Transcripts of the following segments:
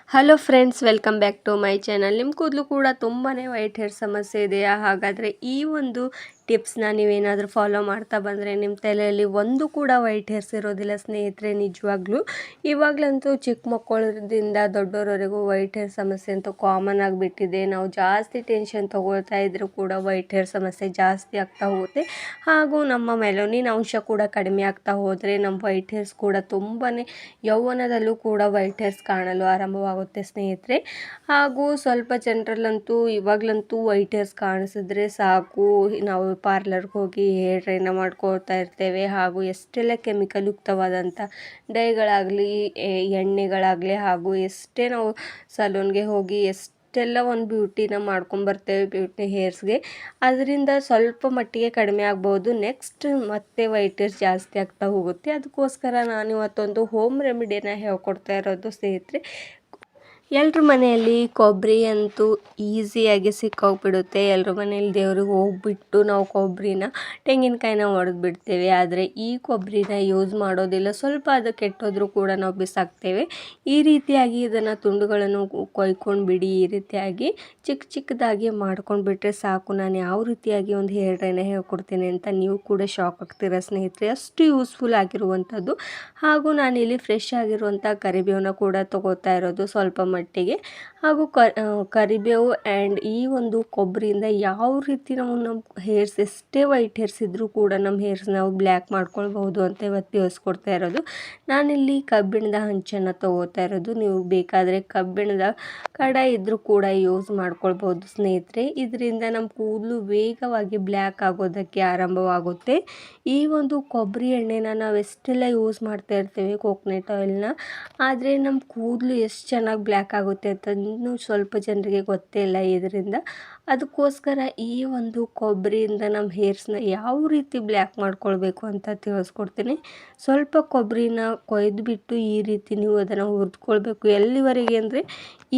Hello friends, welcome back to my channel. ನಿಮ್ಮ ಕೂದಲು ಕೂಡ ತುಂಬಾ ವೈಟ್ ಹೇರ್ ಸಮಸ್ಯೆ ಇದೆಯಾ? ಹಾಗಾದರೆ ಈ ಒಂದು ಟಿಪ್ಸ್ನ ನೀವೇನಾದರೂ ಫಾಲೋ ಮಾಡ್ತಾ ಬಂದರೆ ನಿಮ್ಮ ತಲೆಯಲ್ಲಿ ಒಂದು ಕೂಡ ವೈಟ್ ಹೇರ್ಸ್ ಇರೋದಿಲ್ಲ ಸ್ನೇಹಿತರೆ. ನಿಜವಾಗ್ಲೂ ಇವಾಗಲಂತೂ ಚಿಕ್ಕ ಮಕ್ಕಳದಿಂದ ದೊಡ್ಡವರವರೆಗೂ ವೈಟ್ ಹೇರ್ ಸಮಸ್ಯೆ ಅಂತೂ ಕಾಮನ್ ಆಗಿಬಿಟ್ಟಿದೆ. ನಾವು ಜಾಸ್ತಿ ಟೆನ್ಷನ್ ತೊಗೊಳ್ತಾ ಇದ್ದರೂ ಕೂಡ ವೈಟ್ ಹೇರ್ ಸಮಸ್ಯೆ ಜಾಸ್ತಿ ಆಗ್ತಾ ಹೋಗುತ್ತೆ. ಹಾಗೂ ನಮ್ಮ ಮೆಲೋನಿನ್ ಅಂಶ ಕೂಡ ಕಡಿಮೆ ಆಗ್ತಾ ಹೋದರೆ ನಮ್ಮ ವೈಟ್ ಹೇರ್ಸ್ ಕೂಡ ತುಂಬಾ ಯೌವನದಲ್ಲೂ ಕೂಡ ವೈಟ್ ಹೇರ್ಸ್ ಕಾಣಲು ಆರಂಭವಾಗುತ್ತೆ ಸ್ನೇಹಿತರೆ. ಹಾಗೂ ಸ್ವಲ್ಪ ಜನರಲ್ಲಂತೂ ಇವಾಗಲಂತೂ ವೈಟ್ ಹೇರ್ಸ್ ಕಾಣಿಸಿದ್ರೆ ಸಾಕು, ನಾವು ಪಾರ್ಲರ್ಗೆ ಹೋಗಿ ಹೇರ್ ಡ್ರೈನ ಮಾಡ್ಕೊಳ್ತಾ ಇರ್ತೇವೆ. ಹಾಗೂ ಎಷ್ಟೆಲ್ಲ ಕೆಮಿಕಲ್ ಯುಕ್ತವಾದಂಥ ಡೈಗಳಾಗಲಿ ಎಣ್ಣೆಗಳಾಗಲಿ ಹಾಗೂ ಎಷ್ಟೇ ನಾವು ಸಲೂನ್ಗೆ ಹೋಗಿ ಎಷ್ಟೆಲ್ಲ ಒಂದು ಬ್ಯೂಟಿನ ಮಾಡ್ಕೊಂಬರ್ತೇವೆ ಬ್ಯೂಟಿ ಹೇರ್ಸ್ಗೆ, ಅದರಿಂದ ಸ್ವಲ್ಪ ಮಟ್ಟಿಗೆ ಕಡಿಮೆ ಆಗ್ಬೋದು. ನೆಕ್ಸ್ಟ್ ಮತ್ತೆ ವೈಟ್ ಹೇರ್ಸ್ ಜಾಸ್ತಿ ಆಗ್ತಾ ಹೋಗುತ್ತೆ. ಅದಕ್ಕೋಸ್ಕರ ನಾನು ಇವತ್ತೊಂದು ಹೋಮ್ ರೆಮಿಡಿನ ಹೇಳ್ಕೊಡ್ತಾ ಇರೋದು ಸ್ನೇಹಿತರೆ. ಎಲ್ಲರ ಮನೆಯಲ್ಲಿ ಕೊಬ್ಬರಿ ಅಂತೂ ಈಸಿಯಾಗಿ ಸಿಕ್ಕೋಗ್ಬಿಡುತ್ತೆ. ಎಲ್ಲರ ಮನೆಯಲ್ಲಿ ದೇವ್ರಿಗೆ ಹೋಗ್ಬಿಟ್ಟು ನಾವು ಕೊಬ್ಬರಿನ ತೆಂಗಿನಕಾಯಿನ ಒಡೆದು ಬಿಡ್ತೇವೆ. ಆದರೆ ಈ ಕೊಬ್ಬರಿನ ಯೂಸ್ ಮಾಡೋದಿಲ್ಲ. ಸ್ವಲ್ಪ ಅದು ಕೆಟ್ಟೋದ್ರೂ ಕೂಡ ನಾವು ಬಿಸಾಕ್ತೇವೆ. ಈ ರೀತಿಯಾಗಿ ಇದನ್ನು ತುಂಡುಗಳನ್ನು ಕೊಯ್ಕೊಂಡು ಬಿಡಿ. ಈ ರೀತಿಯಾಗಿ ಚಿಕ್ಕ ಚಿಕ್ಕದಾಗಿ ಮಾಡ್ಕೊಂಡ್ಬಿಟ್ರೆ ಸಾಕು. ನಾನು ಯಾವ ರೀತಿಯಾಗಿ ಒಂದು ಹೇರ್ ಡ್ರೈನ ಹೇಳ್ಕೊಡ್ತೀನಿ ಅಂತ ನೀವು ಕೂಡ ಶಾಕ್ ಆಗ್ತೀರಾ ಸ್ನೇಹಿತರೆ. ಅಷ್ಟು ಯೂಸ್ಫುಲ್ ಆಗಿರುವಂಥದ್ದು. ಹಾಗೂ ನಾನಿಲ್ಲಿ ಫ್ರೆಶ್ ಆಗಿರುವಂಥ ಕರಿಬೇವನ್ನ ಕೂಡ ತಗೋತಾ ಇರೋದು ಸ್ವಲ್ಪ ಮಟ್ಟಿಗೆ. ಹಾಗೂ ಕರಿಬೇವು ಆ್ಯಂಡ್ ಈ ಒಂದು ಕೊಬ್ಬರಿಯಿಂದ ಯಾವ ರೀತಿ ನಮ್ಮ ಹೇರ್ಸ್ ಎಷ್ಟೇ ವೈಟ್ ಹೇರ್ಸ್ ಇದ್ದರೂ ಕೂಡ ನಮ್ಮ ಹೇರ್ಸ್ ನಾವು ಬ್ಲ್ಯಾಕ್ ಮಾಡ್ಕೊಳ್ಬಹುದು ಅಂತ ಇವತ್ತು ತಿಳಿಸ್ಕೊಡ್ತಾ ಇರೋದು. ನಾನಿಲ್ಲಿ ಕಬ್ಬಿಣದ ಹಂಚನ್ನು ತಗೋತಾ ಇರೋದು. ನೀವು ಬೇಕಾದರೆ ಕಬ್ಬಿಣದ ಕಡಾಯಿ ಇದ್ದರೂ ಕೂಡ ಯೂಸ್ ಮಾಡ್ಕೊಳ್ಬೋದು ಸ್ನೇಹಿತರೆ. ಇದರಿಂದ ನಮ್ಮ ಕೂದಲು ವೇಗವಾಗಿ ಬ್ಲ್ಯಾಕ್ ಆಗೋದಕ್ಕೆ ಆರಂಭವಾಗುತ್ತೆ. ಈ ಒಂದು ಕೊಬ್ಬರಿ ಎಣ್ಣೆನ ನಾವು ಎಷ್ಟೆಲ್ಲ ಯೂಸ್ ಮಾಡ್ತಾ ಇರ್ತೇವೆ, ಕೋಕೋನಟ್ ಆಯಿಲ್ನ, ಆದರೆ ನಮ್ಮ ಕೂದಲು ಎಷ್ಟು ಚೆನ್ನಾಗಿ ಬ್ಲ್ಯಾಕ್ ಆಗುತ್ತೆ ಅಂತ ಇನ್ನೂ ಸ್ವಲ್ಪ ಜನರಿಗೆ ಗೊತ್ತೇ ಇಲ್ಲ ಇದರಿಂದ. ಅದಕ್ಕೋಸ್ಕರ ಈ ಒಂದು ಕೊಬ್ಬರಿಯಿಂದ ನಮ್ಮ ಹೇರ್ಸ್ನ ಯಾವ ರೀತಿ ಬ್ಲ್ಯಾಕ್ ಮಾಡ್ಕೊಳ್ಬೇಕು ಅಂತ ತಿಳಿಸ್ಕೊಡ್ತೀನಿ. ಸ್ವಲ್ಪ ಕೊಬ್ಬರಿನ ಕೊಯ್ದುಬಿಟ್ಟು ಈ ರೀತಿ ನೀವು ಅದನ್ನು ಹುರಿದ್ಕೊಳ್ಬೇಕು. ಎಲ್ಲಿವರೆಗೆ ಅಂದರೆ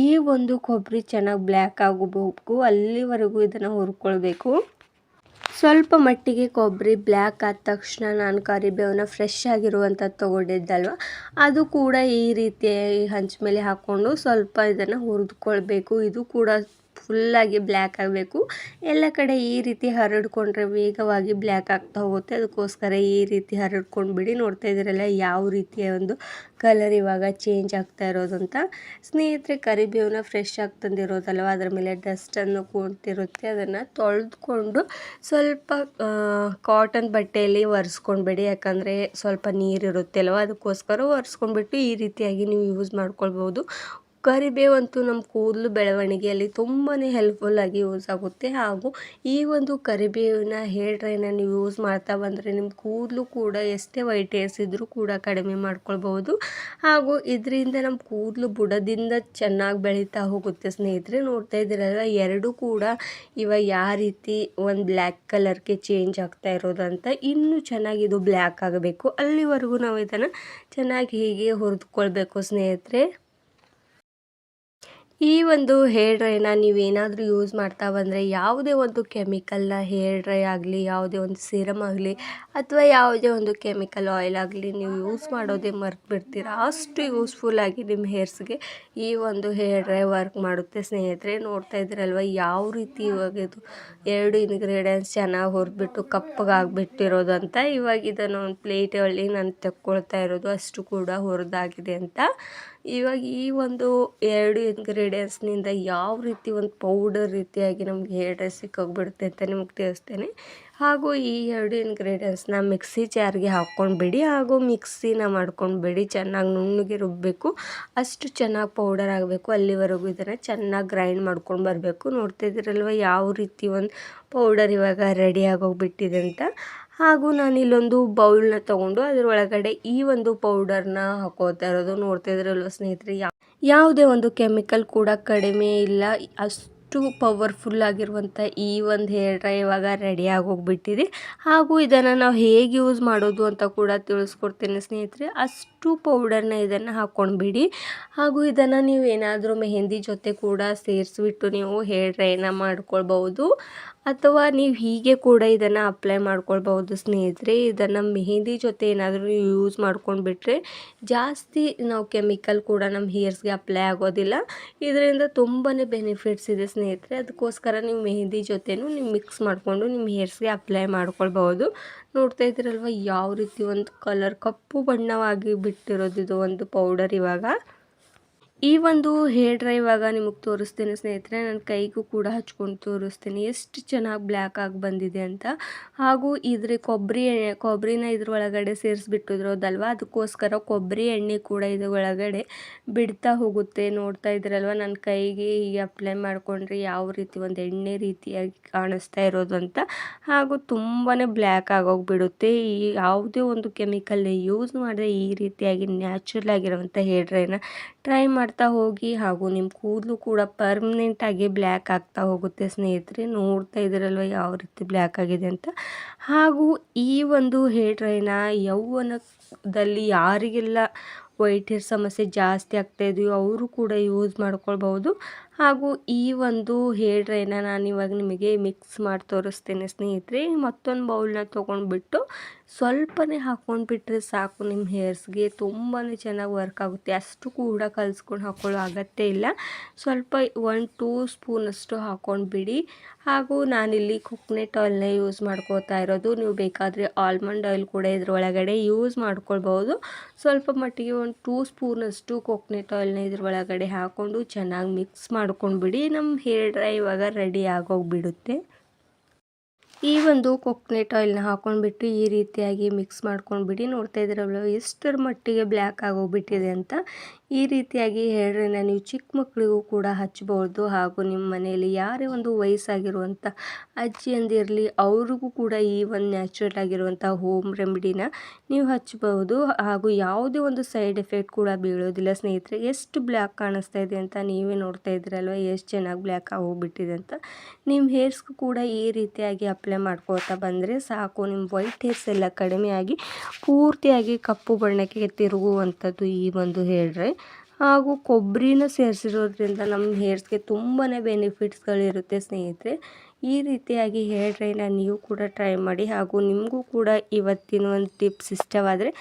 ಈ ಒಂದು ಕೊಬ್ಬರಿ ಚೆನ್ನಾಗಿ ಬ್ಲ್ಯಾಕ್ ಆಗಬೇಕು ಅಲ್ಲಿವರೆಗೂ ಇದನ್ನು ಹುರ್ಕೊಳ್ಬೇಕು. ಸ್ವಲ್ಪ ಮಟ್ಟಿಗೆ ಕೊಬ್ಬರಿ ಬ್ಲ್ಯಾಕ್ ಆದ ತಕ್ಷಣ ನಾನು ಕರಿಬೇವನ್ನ ಫ್ರೆಶ್ ಆಗಿರುವಂಥದ್ದು ತೊಗೊಂಡಿದ್ದಲ್ವ, ಅದು ಕೂಡ ಈ ರೀತಿ ಹಂಚ ಮೇಲೆ ಹಾಕ್ಕೊಂಡು ಸ್ವಲ್ಪ ಇದನ್ನು ಹುರಿದುಕೊಳ್ಬೇಕು. ಇದು ಕೂಡ ಫುಲ್ಲಾಗಿ ಬ್ಲ್ಯಾಕ್ ಆಗಬೇಕು. ಎಲ್ಲ ಕಡೆ ಈ ರೀತಿ ಹರಡ್ಕೊಂಡ್ರೆ ವೇಗವಾಗಿ ಬ್ಲ್ಯಾಕ್ ಆಗ್ತಾ ಹೋಗುತ್ತೆ. ಅದಕ್ಕೋಸ್ಕರ ಈ ರೀತಿ ಹರಡ್ಕೊಂಡು ಬಿಡಿ. ನೋಡ್ತಾ ಇದ್ದೀರಲ್ಲ ಯಾವ ರೀತಿಯ ಒಂದು ಕಲರ್ ಇವಾಗ ಚೇಂಜ್ ಆಗ್ತಾ ಇರೋದಂತ ಸ್ನೇಹಿತರೆ. ಕರಿಬೇವನ್ನ ಫ್ರೆಶ್ ಆಗಿ ತಂದಿರೋದಲ್ವ, ಅದರ ಮೇಲೆ ಡಸ್ಟನ್ನು ಕೂತಿರುತ್ತೆ. ಅದನ್ನು ತೊಳೆದುಕೊಂಡು ಸ್ವಲ್ಪ ಕಾಟನ್ ಬಟ್ಟೆಯಲ್ಲಿ ಒರೆಸ್ಕೊಂಡ್ಬಿಡಿ. ಯಾಕಂದರೆ ಸ್ವಲ್ಪ ನೀರಿರುತ್ತೆ ಅಲ್ವ, ಅದಕ್ಕೋಸ್ಕರ ಒರೆಸ್ಕೊಂಡ್ಬಿಟ್ಟು ಈ ರೀತಿಯಾಗಿ ನೀವು ಯೂಸ್ ಮಾಡ್ಕೊಳ್ಬೋದು. ಕರಿಬೇವಂತೂ ನಮ್ಮ ಕೂದಲು ಬೆಳವಣಿಗೆಯಲ್ಲಿ ತುಂಬಾ ಹೆಲ್ಪ್ಫುಲ್ಲಾಗಿ ಯೂಸ್ ಆಗುತ್ತೆ. ಹಾಗೂ ಈ ಒಂದು ಕರಿಬೇವಿನ ಹೇರ್ ಡ್ರೈನ ನೀವು ಯೂಸ್ ಮಾಡ್ತಾ ಬಂದರೆ ನಿಮ್ಮ ಕೂದಲು ಕೂಡ ಎಷ್ಟೇ ವೈಟ್ ಹೇರ್ಸ್ ಇದ್ದರೂ ಕೂಡ ಕಡಿಮೆ ಮಾಡ್ಕೊಳ್ಬೋದು. ಹಾಗೂ ಇದರಿಂದ ನಮ್ಮ ಕೂದಲು ಬುಡದಿಂದ ಚೆನ್ನಾಗಿ ಬೆಳೀತಾ ಹೋಗುತ್ತೆ ಸ್ನೇಹಿತರೆ. ನೋಡ್ತಾ ಇದ್ದೀರಲ್ಲ, ಎರಡೂ ಕೂಡ ಇವಾಗ ಯಾವ ರೀತಿ ಒಂದು ಬ್ಲ್ಯಾಕ್ ಕಲರ್ಗೆ ಚೇಂಜ್ ಆಗ್ತಾ ಇರೋದಂತ. ಇನ್ನೂ ಚೆನ್ನಾಗಿ ಇದು ಬ್ಲ್ಯಾಕ್ ಆಗಬೇಕು, ಅಲ್ಲಿವರೆಗೂ ನಾವು ಇದನ್ನು ಚೆನ್ನಾಗಿ ಹೀಗೆ ಹುರಿದುಕೊಳ್ಬೇಕು ಸ್ನೇಹಿತರೆ. ಈ ಒಂದು ಹೇರ್ ಡ್ರೈನ ನೀವೇನಾದರೂ ಯೂಸ್ ಮಾಡ್ತಾ ಬಂದರೆ ಯಾವುದೇ ಒಂದು ಕೆಮಿಕಲ್ನ ಹೇರ್ ಡ್ರೈ ಆಗಲಿ, ಯಾವುದೇ ಒಂದು ಸೀರಮ್ ಆಗಲಿ ಅಥವಾ ಯಾವುದೇ ಒಂದು ಕೆಮಿಕಲ್ ಆಯಿಲ್ ಆಗಲಿ ನೀವು ಯೂಸ್ ಮಾಡೋದೇ ಮರ್ತು ಬಿಡ್ತೀರ. ಅಷ್ಟು ಯೂಸ್ಫುಲ್ಲಾಗಿ ನಿಮ್ಮ ಹೇರ್ಸ್ಗೆ ಈ ಒಂದು ಹೇರ್ ಡ್ರೈ ವರ್ಕ್ ಮಾಡುತ್ತೆ ಸ್ನೇಹಿತರೆ. ನೋಡ್ತಾ ಇದ್ದೀರಲ್ವ ಯಾವ ರೀತಿ ಇವಾಗ ಇದು ಎರಡು ಇಂಗ್ರೀಡಿಯೆಂಟ್ಸ್ ಚೆನ್ನಾಗಿ ಹುರಿದ್ಬಿಟ್ಟು ಕಪ್ಪಗಾಗಿಬಿಟ್ಟಿರೋದಂತ. ಇವಾಗ ಇದನ್ನು ಒಂದು ಪ್ಲೇಟಲ್ಲಿ ನಾನು ತಗೊಳ್ತಾ ಇರೋದು, ಅಷ್ಟು ಕೂಡ ಹುರಿದಾಗಿದೆ ಅಂತ. ಇವಾಗ ಈ ಒಂದು ಎರಡು ಇಂಗ್ರೀಡಿಯೆಂಟ್ಸ್ನಿಂದ ಯಾವ ರೀತಿ ಒಂದು ಪೌಡರ್ ರೀತಿಯಾಗಿ ನಮ್ಗೆ ಹೇರ್ ಡ್ರೈ ಸಿಕ್ಕೋಗ್ಬಿಡುತ್ತೆ ಅಂತ ನಿಮ್ಗೆ ತಿಳಿಸ್ತೇನೆ. ಹಾಗೂ ಈ ಎರಡು ಇಂಗ್ರೀಡಿಯೆಂಟ್ಸ್ನ ಮಿಕ್ಸಿ ಜಾರ್ಗೆ ಹಾಕ್ಕೊಂಡ್ಬಿಡಿ. ಹಾಗೂ ಮಿಕ್ಸಿನ ಮಾಡ್ಕೊಂಡ್ಬಿಡಿ. ಚೆನ್ನಾಗಿ ನುಣ್ಣಗೆ ರುಬ್ಬಬೇಕು. ಅಷ್ಟು ಚೆನ್ನಾಗಿ ಪೌಡರ್ ಆಗಬೇಕು. ಅಲ್ಲಿವರೆಗೂ ಇದನ್ನು ಚೆನ್ನಾಗಿ ಗ್ರೈಂಡ್ ಮಾಡ್ಕೊಂಡು ಬರಬೇಕು. ನೋಡ್ತಾ ಇದ್ದೀರಲ್ವ ಯಾವ ರೀತಿ ಒಂದು ಪೌಡರ್ ಇವಾಗ ರೆಡಿ ಆಗೋಗ್ಬಿಟ್ಟಿದೆ ಅಂತ. ಹಾಗೂ ನಾನಿಲ್ಲೊಂದು ಬೌಲ್ನ ತೊಗೊಂಡು ಅದರೊಳಗಡೆ ಈ ಒಂದು ಪೌಡರ್ನ ಹಾಕೋತಾ ಇರೋದು. ನೋಡ್ತಾ ಇದ್ರಲ್ವ ಸ್ನೇಹಿತರೆ, ಯಾವುದೇ ಒಂದು ಕೆಮಿಕಲ್ ಕೂಡ ಕಡಿಮೆ ಇಲ್ಲ. ಅಷ್ಟು ಪವರ್ಫುಲ್ ಆಗಿರುವಂಥ ಈ ಒಂದು ಹೇರ್ ಡ್ರೈ ಇವಾಗ ರೆಡಿ ಆಗೋಗ್ಬಿಟ್ಟಿದೆ. ಹಾಗೂ ಇದನ್ನು ನಾವು ಹೇಗೆ ಯೂಸ್ ಮಾಡೋದು ಅಂತ ಕೂಡ ತಿಳಿಸ್ಕೊಡ್ತೀನಿ ಸ್ನೇಹಿತರೆ. ಅಷ್ಟು ಪೌಡರ್ನ ಇದನ್ನು ಹಾಕ್ಕೊಂಡ್ಬಿಡಿ. ಹಾಗೂ ಇದನ್ನು ನೀವು ಏನಾದರೂ ಮೆಹಂದಿ ಜೊತೆ ಕೂಡ ಸೇರಿಸ್ಬಿಟ್ಟು ನೀವು ಹೇರ್ ಡ್ರೈನ ಮಾಡ್ಕೊಳ್ಬೋದು. ಅಥವಾ ನೀವು ಹೀಗೆ ಕೂಡ ಇದನ್ನು ಅಪ್ಲೈ ಮಾಡ್ಕೊಳ್ಬಹುದು ಸ್ನೇಹಿತರೆ. ಇದನ್ನು ಮೆಹಂದಿ ಜೊತೆ ಏನಾದರೂ ಯೂಸ್ ಮಾಡ್ಕೊಂಡು ಬಿಟ್ಟರೆ ಜಾಸ್ತಿ ನಾವು ಕೆಮಿಕಲ್ ಕೂಡ ನಮ್ಮ ಹೇರ್ಸ್ಗೆ ಅಪ್ಲೈ ಆಗೋದಿಲ್ಲ. ಇದರಿಂದ ತುಂಬಾ ಬೆನಿಫಿಟ್ಸ್ ಇದೆ ಸ್ನೇಹಿತರೆ. ಅದಕ್ಕೋಸ್ಕರ ನೀವು ಮೆಹಂದಿ ಜೊತೆನೂ ನೀವು ಮಿಕ್ಸ್ ಮಾಡಿಕೊಂಡು ನಿಮ್ಮ ಹೇರ್ಸ್ಗೆ ಅಪ್ಲೈ ಮಾಡ್ಕೊಳ್ಬಹುದು. ನೋಡ್ತಾ ಇದ್ದೀರಲ್ವ ಯಾವ ರೀತಿ ಒಂದು ಕಲರ್ ಕಪ್ಪು ಬಣ್ಣವಾಗಿ ಬಿಟ್ಟಿರೋದು ಇದು ಒಂದು ಪೌಡರ್. ಇವಾಗ ಈ ಒಂದು ಹೇರ್ ಡ್ರೈ ಇವಾಗ ನಿಮಗೆ ತೋರಿಸ್ತೀನಿ ಸ್ನೇಹಿತರೆ. ನನ್ನ ಕೈಗೂ ಕೂಡ ಹಚ್ಕೊಂಡು ತೋರಿಸ್ತೀನಿ ಎಷ್ಟು ಚೆನ್ನಾಗಿ ಬ್ಲ್ಯಾಕ್ ಆಗಿ ಬಂದಿದೆ ಅಂತ. ಹಾಗೂ ಇದ್ರ ಕೊಬ್ಬರಿನ ಇದ್ರ ಒಳಗಡೆ ಸೇರಿಸ್ಬಿಟ್ಟಿದ್ರೋದಲ್ವ, ಅದಕ್ಕೋಸ್ಕರ ಕೊಬ್ಬರಿ ಎಣ್ಣೆ ಕೂಡ ಇದ್ರ ಒಳಗಡೆ ಬಿಡ್ತಾ ಹೋಗುತ್ತೆ. ನೋಡ್ತಾ ಇದ್ರಲ್ವ ನನ್ನ ಕೈಗೆ ಹೀಗೆ ಅಪ್ಲೈ ಮಾಡ್ಕೊಂಡ್ರೆ ಯಾವ ರೀತಿ ಒಂದು ಎಣ್ಣೆ ರೀತಿಯಾಗಿ ಕಾಣಿಸ್ತಾ ಇರೋದು ಅಂತ. ಹಾಗೂ ತುಂಬಾ ಬ್ಲ್ಯಾಕ್ ಆಗೋಗ್ಬಿಡುತ್ತೆ. ಈ ಯಾವುದೇ ಒಂದು ಕೆಮಿಕಲ್ ಯೂಸ್ ಮಾಡಿದ್ರೆ ಈ ರೀತಿಯಾಗಿ ನ್ಯಾಚುರಲ್ ಆಗಿರುವಂಥ ಹೇರ್ ಡ್ರೈನ ಟ್ರೈ ಮಾಡ್ತಾ ಹೋಗಿ. ಹಾಗೂ ನಿಮ್ಮ ಕೂದಲು ಕೂಡ ಪರ್ಮನೆಂಟಾಗಿ ಬ್ಲ್ಯಾಕ್ ಆಗ್ತಾ ಹೋಗುತ್ತೆ ಸ್ನೇಹಿತರೆ. ನೋಡ್ತಾ ಇದ್ದೀರಲ್ವ ಯಾವ ರೀತಿ ಬ್ಲ್ಯಾಕ್ ಆಗಿದೆ ಅಂತ. ಹಾಗೂ ಈ ಒಂದು ಹೇರ್ ಡ್ರೈನ ಯೌವನದಲ್ಲಿ ಯಾರಿಗೆಲ್ಲ ವೈಟ್ ಹೇರ್ ಸಮಸ್ಯೆ ಜಾಸ್ತಿ ಆಗ್ತಾಯಿದೆಯೋ ಅವರು ಕೂಡ ಯೂಸ್ ಮಾಡ್ಕೊಳ್ಬಹುದು. ಹಾಗೂ ಈ ಒಂದು ಹೇರ್ ಡ್ರೈನ ನಾನಿವಾಗ ನಿಮಗೆ ಮಿಕ್ಸ್ ಮಾಡಿ ತೋರಿಸ್ತೇನೆ ಸ್ನೇಹಿತರೆ. ಮತ್ತೊಂದು ಬೌಲ್ನ ತೊಗೊಂಡ್ಬಿಟ್ಟು ಸ್ವಲ್ಪನೇ ಹಾಕ್ಕೊಂಡ್ಬಿಟ್ರೆ ಸಾಕು, ನಿಮ್ಮ ಹೇರ್ಸ್ಗೆ ತುಂಬಾ ಚೆನ್ನಾಗಿ ವರ್ಕ್ ಆಗುತ್ತೆ. ಅಷ್ಟು ಕೂಡ ಕಲಿಸ್ಕೊಂಡು ಹಾಕ್ಕೊಳ್ಳೋ ಅಗತ್ಯ ಇಲ್ಲ. ಸ್ವಲ್ಪ 1-2 ಸ್ಪೂನಷ್ಟು ಹಾಕ್ಕೊಂಡ್ಬಿಡಿ. ಹಾಗೂ ನಾನಿಲ್ಲಿ ಕೊಕೊನೆಟ್ ಆಯಿಲ್ನ ಯೂಸ್ ಮಾಡ್ಕೋತಾ ಇರೋದು. ನೀವು ಬೇಕಾದರೆ ಆಲ್ಮಂಡ್ ಆಯಿಲ್ ಕೂಡ ಇದ್ರ ಒಳಗಡೆ ಯೂಸ್ ಮಾಡ್ಕೊಳ್ಬೋದು. ಸ್ವಲ್ಪ ಮಟ್ಟಿಗೆ 2 ಸ್ಪೂನಷ್ಟು ಕೊಕೊನೆಟ್ ಆಯಿಲ್ನ ಇದ್ರ ಒಳಗಡೆ ಹಾಕ್ಕೊಂಡು ಚೆನ್ನಾಗಿ ಮಿಕ್ಸ್ ಮಾಡ್ಕೊಂಡ್ಬಿಡಿ. ನಮ್ಮ ಹೇರ್ ಡ್ರೈ ಇವಾಗ ರೆಡಿ ಆಗೋಗ್ಬಿಡುತ್ತೆ. ಈ ಒಂದು ಕೊಕೊನೆಟ್ ಆಯಿಲ್ನ ಹಾಕ್ಕೊಂಡ್ಬಿಟ್ಟು ಈ ರೀತಿಯಾಗಿ ಮಿಕ್ಸ್ ಮಾಡ್ಕೊಂಡ್ಬಿಡಿ. ನೋಡ್ತಾ ಇದ್ದೀರಲ್ವ ಎಷ್ಟರ ಮಟ್ಟಿಗೆ ಬ್ಲ್ಯಾಕ್ ಆಗೋಗ್ಬಿಟ್ಟಿದೆ ಅಂತ. ಈ ರೀತಿಯಾಗಿ ಹೇರ್ ಡ್ರೈನ ನೀವು ಚಿಕ್ಕ ಮಕ್ಕಳಿಗೂ ಕೂಡ ಹಚ್ಬೋದು. ಹಾಗೂ ನಿಮ್ಮ ಮನೆಯಲ್ಲಿ ಯಾರೇ ಒಂದು ವಯಸ್ಸಾಗಿರುವಂಥ ಅಜ್ಜಿಯಂದಿರಲಿ ಅವ್ರಿಗೂ ಕೂಡ ಈ ಒಂದು ನ್ಯಾಚುರಲ್ ಆಗಿರುವಂಥ ಹೋಮ್ ರೆಮಿಡಿನ ನೀವು ಹಚ್ಬೋದು. ಹಾಗೂ ಯಾವುದೇ ಒಂದು ಸೈಡ್ ಎಫೆಕ್ಟ್ ಕೂಡ ಬೀಳೋದಿಲ್ಲ ಸ್ನೇಹಿತರೆ. ಎಷ್ಟು ಬ್ಲ್ಯಾಕ್ ಕಾಣಿಸ್ತಾ ಇದೆ ಅಂತ ನೀವೇ ನೋಡ್ತಾ ಇದ್ದೀರಲ್ವ ಎಷ್ಟು ಚೆನ್ನಾಗಿ ಬ್ಲ್ಯಾಕ್ ಆಗೋಗ್ಬಿಟ್ಟಿದೆ ಅಂತ. ನಿಮ್ಮ ಹೇರ್ಸ್ಗೂ ಕೂಡ ಈ ರೀತಿಯಾಗಿ ಅಪ್ಲೈ ಮಾಡ್ಕೊಳ್ತಾ ಬಂದರೆ ಸಾಕು, ನಿಮ್ಮ ವೈಟ್ ಹೇರ್ಸ್ ಎಲ್ಲ ಕಡಿಮೆಯಾಗಿ ಪೂರ್ತಿಯಾಗಿ ಕಪ್ಪು ಬಣ್ಣಕ್ಕೆ ತಿರುಗುವಂಥದ್ದು ಈ ಒಂದು ಹೇರ್ ಡ್ರೈ. ಹಾಗೂ ಕೊಬ್ಬರಿನ ಸೇರಿಸಿರೋದ್ರಿಂದ ನಮ್ಮ ಹೇರ್ಸ್ಗೆ ತುಂಬಾ ಬೆನಿಫಿಟ್ಸ್ಗಳಿರುತ್ತೆ ಸ್ನೇಹಿತರೆ. ಈ ರೀತಿಯಾಗಿ ಹೇರ್ ಡ್ರೈನ ನೀವು ಕೂಡ ಟ್ರೈ ಮಾಡಿ. ಹಾಗೂ ನಿಮಗೂ ಕೂಡ ಇವತ್ತಿನ ಒಂದು ಟಿಪ್ಸ್ ಇಷ್ಟವಾದರೆ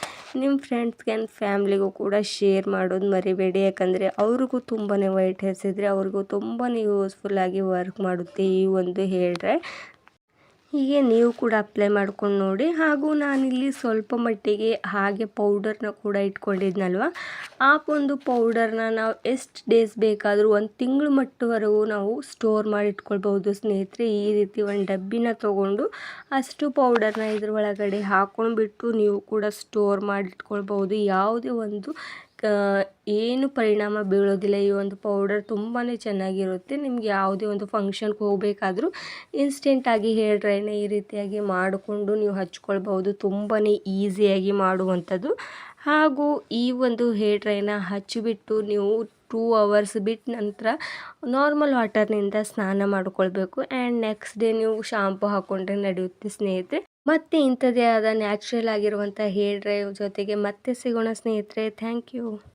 ನಿಮ್ಮ ಫ್ರೆಂಡ್ಸ್ಗೆ ಆ್ಯಂಡ್ ಫ್ಯಾಮ್ಲಿಗೂ ಕೂಡ ಶೇರ್ ಮಾಡೋದು ಮರಿಬೇಡಿ. ಯಾಕಂದರೆ ಅವ್ರಿಗೂ ತುಂಬಾ ವೈಟ್ ಹೇರ್ಸ್ ಇದ್ದರೆ ಅವ್ರಿಗೂ ತುಂಬಾ ಯೂಸ್ಫುಲ್ಲಾಗಿ ವರ್ಕ್ ಮಾಡುತ್ತೆ ಈ ಒಂದು ಹೇರ್ ಡ್ರೈ. ಹೀಗೆ ನೀವು ಕೂಡ ಅಪ್ಲೈ ಮಾಡ್ಕೊಂಡು ನೋಡಿ. ಹಾಗೂ ನಾನಿಲ್ಲಿ ಸ್ವಲ್ಪ ಮಟ್ಟಿಗೆ ಹಾಗೆ ಪೌಡರ್ನ ಕೂಡ ಇಟ್ಕೊಂಡಿದ್ನಲ್ವ, ಆ ಒಂದು ಪೌಡರ್ನ ನಾವು ಎಷ್ಟು ಡೇಸ್ ಬೇಕಾದರೂ 1 ತಿಂಗಳು ಮಟ್ಟವರೆಗೂ ನಾವು ಸ್ಟೋರ್ ಮಾಡಿ ಇಟ್ಕೊಳ್ಬೋದು ಸ್ನೇಹಿತರೆ. ಈ ರೀತಿ ಒಂದು ಡಬ್ಬಿನ ತೊಗೊಂಡು ಅಷ್ಟು ಪೌಡರ್ನ ಇದ್ರ ಒಳಗಡೆ ಹಾಕ್ಕೊಂಡ್ಬಿಟ್ಟು ನೀವು ಕೂಡ ಸ್ಟೋರ್ ಮಾಡಿ ಇಟ್ಕೊಳ್ಬೋದು. ಯಾವುದೇ ಒಂದು ಏನು ಪರಿಣಾಮ ಬೀಳೋದಿಲ್ಲ. ಈ ಒಂದು ಪೌಡರ್ ತುಂಬಾ ಚೆನ್ನಾಗಿರುತ್ತೆ. ನಿಮ್ಗೆ ಯಾವುದೇ ಒಂದು ಫಂಕ್ಷನ್ಗೆ ಹೋಗಬೇಕಾದ್ರೂ ಇನ್ಸ್ಟೆಂಟಾಗಿ ಹೇರ್ ಡ್ರೈನ ಈ ರೀತಿಯಾಗಿ ಮಾಡಿಕೊಂಡು ನೀವು ಹಚ್ಕೊಳ್ಬೋದು. ತುಂಬಾ ಈಸಿಯಾಗಿ ಮಾಡುವಂಥದ್ದು. ಹಾಗೂ ಈ ಒಂದು ಹೇರ್ ಡ್ರೈನ ಹಚ್ಚಿಬಿಟ್ಟು ನೀವು 2 ಅವರ್ಸ್ ಬಿಟ್ಟ ನಂತರ ನಾರ್ಮಲ್ ವಾಟರ್ನಿಂದ ಸ್ನಾನ ಮಾಡ್ಕೊಳ್ಬೇಕು. ಆ್ಯಂಡ್ ನೆಕ್ಸ್ಟ್ ಡೇ ನೀವು ಶಾಂಪು ಹಾಕ್ಕೊಂಡ್ರೆ ನಡೆಯುತ್ತೆ ಸ್ನೇಹಿತರೆ. ಮತ್ತೆ ಇಂಥದ್ದೇ ಆದ ನ್ಯಾಚುರಲ್ ಆಗಿರುವಂಥ ಹೇರ್ ಡ್ರೈ ಜೊತೆಗೆ ಮತ್ತೆ ಸಿಗೋಣ ಸ್ನೇಹಿತರೆ. Thank you.